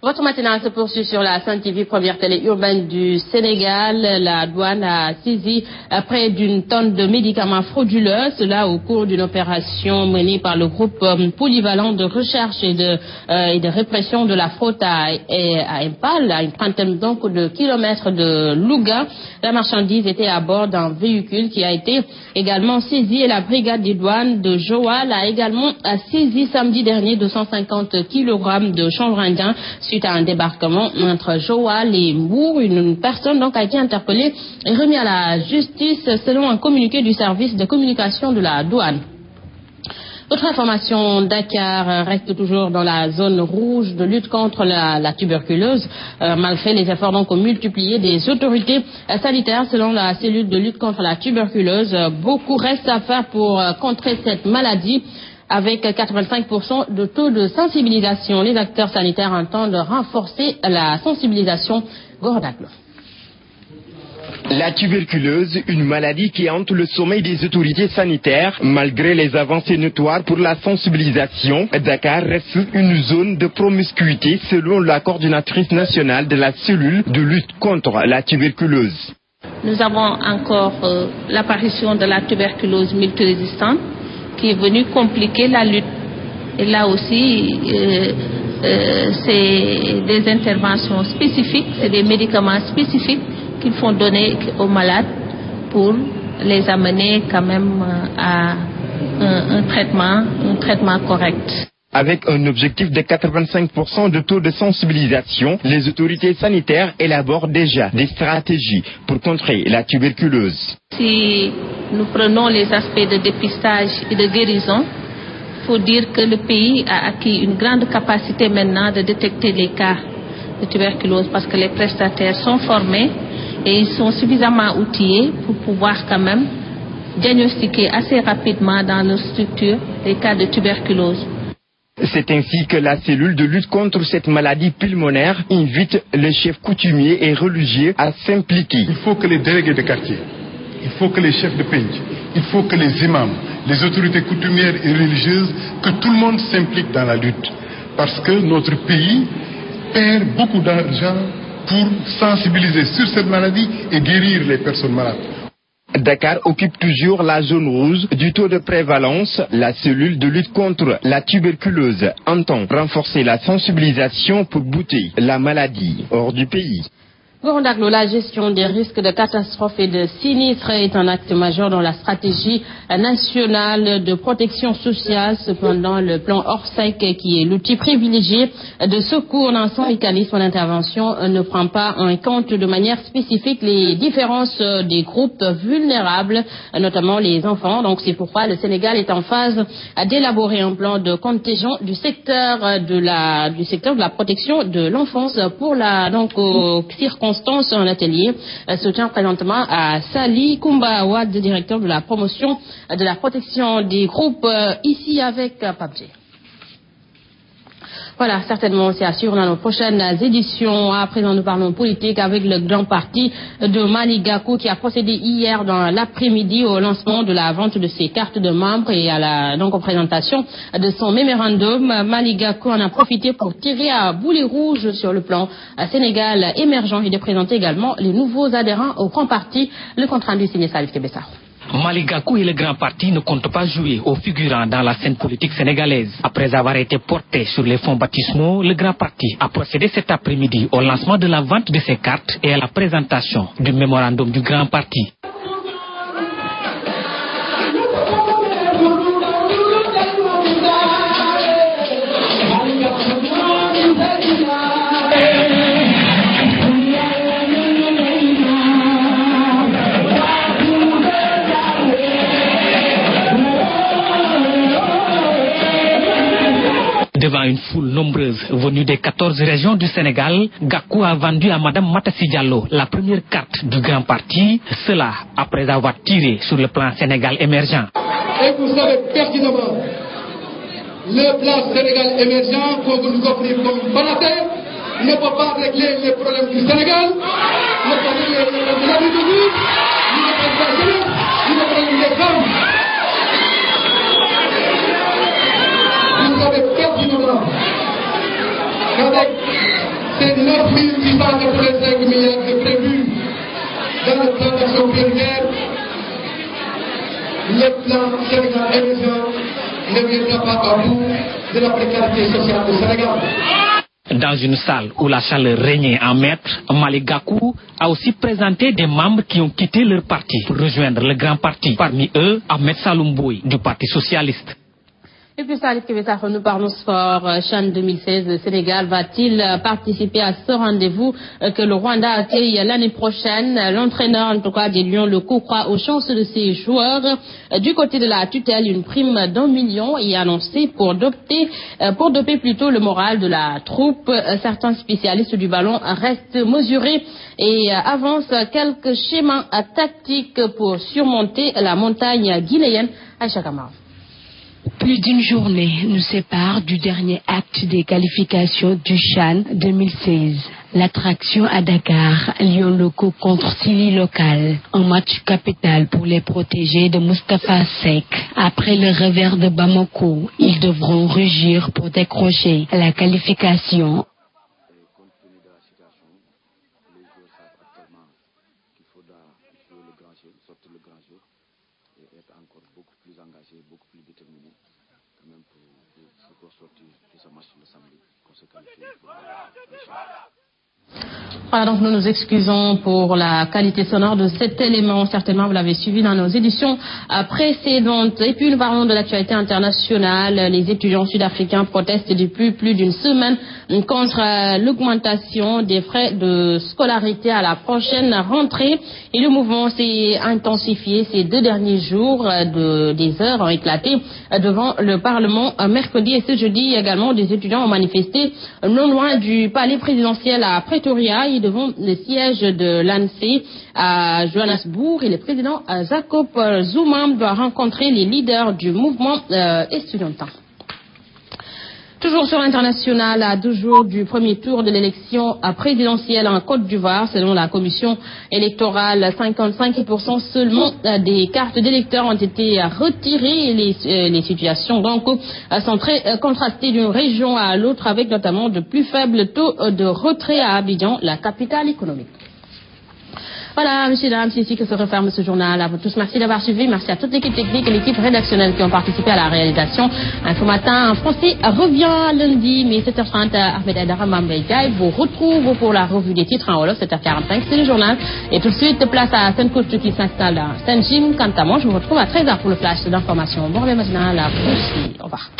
Votre matinale se poursuit sur la Sen TV, première télé urbaine du Sénégal. La douane a saisi près d'une tonne de médicaments frauduleux, cela au cours d'une opération menée par le groupe polyvalent de recherche et de répression de la fraude à Impal, à une trentaine donc de kilomètres de Louga. La marchandise était à bord d'un véhicule qui a été également saisi et la brigade des douanes de Joal a également saisi samedi dernier 250 kg de chanvre indien suite à un débarquement entre Joal et Mbour. Une personne donc a été interpellée et remise à la justice selon un communiqué du service de communication de la douane. Autre information, Dakar reste toujours dans la zone rouge de lutte contre la tuberculose. Malgré les efforts donc multipliés des autorités sanitaires selon la cellule de lutte contre la tuberculose, beaucoup reste à faire pour contrer cette maladie. Avec 85% de taux de sensibilisation, les acteurs sanitaires entendent renforcer la sensibilisation. Gordaglo. La tuberculose, une maladie qui hante le sommeil des autorités sanitaires. Malgré les avancées notoires pour la sensibilisation, Dakar reste une zone de promiscuité selon la coordinatrice nationale de la cellule de lutte contre la tuberculose. Nous avons encore l'apparition de la tuberculose multirésistante qui est venue compliquer la lutte. Et là aussi, c'est des interventions spécifiques, c'est des médicaments spécifiques qu'il faut donner aux malades pour les amener quand même à un traitement correct. Avec un objectif de 85% de taux de sensibilisation, les autorités sanitaires élaborent déjà des stratégies pour contrer la tuberculose. Si nous prenons les aspects de dépistage et de guérison, il faut dire que le pays a acquis une grande capacité maintenant de détecter les cas de tuberculose parce que les prestataires sont formés et ils sont suffisamment outillés pour pouvoir quand même diagnostiquer assez rapidement dans nos structures les cas de tuberculose. C'est ainsi que la cellule de lutte contre cette maladie pulmonaire invite les chefs coutumiers et religieux à s'impliquer. Il faut que les délégués de quartier, il faut que les chefs de penc, il faut que les imams, les autorités coutumières et religieuses, que tout le monde s'implique dans la lutte. Parce que notre pays perd beaucoup d'argent pour sensibiliser sur cette maladie et guérir les personnes malades. Dakar occupe toujours la zone rouge du taux de prévalence. La cellule de lutte contre la tuberculose entend renforcer la sensibilisation pour bouter la maladie hors du pays. Gordaglo, la gestion des risques de catastrophes et de sinistres est un axe majeur dans la stratégie nationale de protection sociale. Cependant, le plan Orsec, qui est l'outil privilégié de secours dans son mécanisme d'intervention, ne prend pas en compte de manière spécifique les différences des groupes vulnérables, notamment les enfants. Donc, c'est pourquoi le Sénégal est en phase d'élaborer un plan de contingent du secteur de la protection de l'enfance pour la circonstance. Un atelier se tient présentement à Sali Koumba Awad, directeur de la promotion de la protection des groupes, ici avec Pabji. Voilà, certainement, c'est assuré dans nos prochaines éditions. À présent, nous parlons politique avec le grand parti de Malick Gakou qui a procédé hier dans l'après-midi au lancement de la vente de ses cartes de membres et à la aux présentations de son mémorandum. Malick Gakou en a profité pour tirer à boulet rouge sur le plan Sénégal émergent et de présenter également les nouveaux adhérents au grand parti. Le compte rendu signé Salif Kébessa. Malick Gakou et le grand parti ne comptent pas jouer aux figurants dans la scène politique sénégalaise. Après avoir été porté sur les fonds baptismaux, le grand parti a procédé cet après-midi au lancement de la vente de ses cartes et à la présentation du mémorandum du grand parti. Devant une foule nombreuse venue des 14 régions du Sénégal, Gakou a vendu à Madame Matassi Diallo la première carte du grand parti, cela après avoir tiré sur le plan Sénégal émergent. Et vous savez pertinemment, le plan Sénégal émergent, qu'on vous nous offre comme Banaté, ne peut pas régler les problèmes du Sénégal, ne peut pas régler les problèmes de l'agriculture, ni les problèmes de la jeunesse, ni les problèmes des femmes. Vous savez pertinemment qu'avec 185 milliards de prévus dans le plan d'action prioritaire, le plan Sénégal émergent ne viendra pas à bout de la précarité sociale au Sénégal. Dans une salle où la chaleur régnait en maître, Malick Gakou a aussi présenté des membres qui ont quitté leur parti pour rejoindre le grand parti. Parmi eux, Ahmed Saloum Boye du Parti socialiste. Et puis Salif Kébétar, nous parlons sport. CHAN 2016, le Sénégal va-t-il participer à ce rendez-vous que le Rwanda accueille l'année prochaine? L'entraîneur, en tout cas, des Lions locaux croit aux chances de ses joueurs. Du côté de la tutelle, une prime d'1 million est annoncée pour doper plutôt le moral de la troupe. Certains spécialistes du ballon restent mesurés et avancent quelques schémas tactiques pour surmonter la montagne guinéenne. Aïcha Kamara. Plus d'une journée nous sépare du dernier acte des qualifications du CHAN 2016. L'attraction à Dakar, Lions locaux contre Sili local. Un match capital pour les protégés de Moustapha Seck. Après le revers de Bamako, ils devront rugir pour décrocher la qualification. Voilà, donc nous nous excusons pour la qualité sonore de cet élément. Certainement, vous l'avez suivi dans nos éditions précédentes. Et puis, nous parlons de l'actualité internationale. Les étudiants sud-africains protestent depuis plus d'une semaine contre l'augmentation des frais de scolarité à la prochaine rentrée. Et le mouvement s'est intensifié ces 2 derniers jours. Des heures ont éclaté devant le Parlement mercredi et ce jeudi également. Des étudiants ont manifesté non loin du palais présidentiel à Pretoria et devant le siège de l'ANC à Johannesburg. Et le président Jacob Zuma doit rencontrer les leaders du mouvement estudiantin. Toujours sur l'international, à 2 jours du premier tour de l'élection présidentielle en Côte d'Ivoire, selon la commission électorale, 55% seulement des cartes d'électeurs ont été retirées. Les situations donc sont très contrastées d'une région à l'autre, avec notamment de plus faibles taux de retrait à Abidjan, la capitale économique. Voilà, messieurs, dames, c'est ici que se referme ce journal. À vous tous, merci d'avoir suivi. Merci à toute l'équipe technique et l'équipe rédactionnelle qui ont participé à la réalisation. Info Matin en français revient lundi, mais 7h30, Ahmed Aïdara Mambeïgaï vous retrouve pour la revue des titres en Wolof, 7h45, c'est le journal. Et tout de suite, place à Sainte-Couche qui s'installe à Saint-Jim. Quant à moi, je vous retrouve à 13h pour le flash d'information. Bon réveil matinal à vous aussi. Au revoir.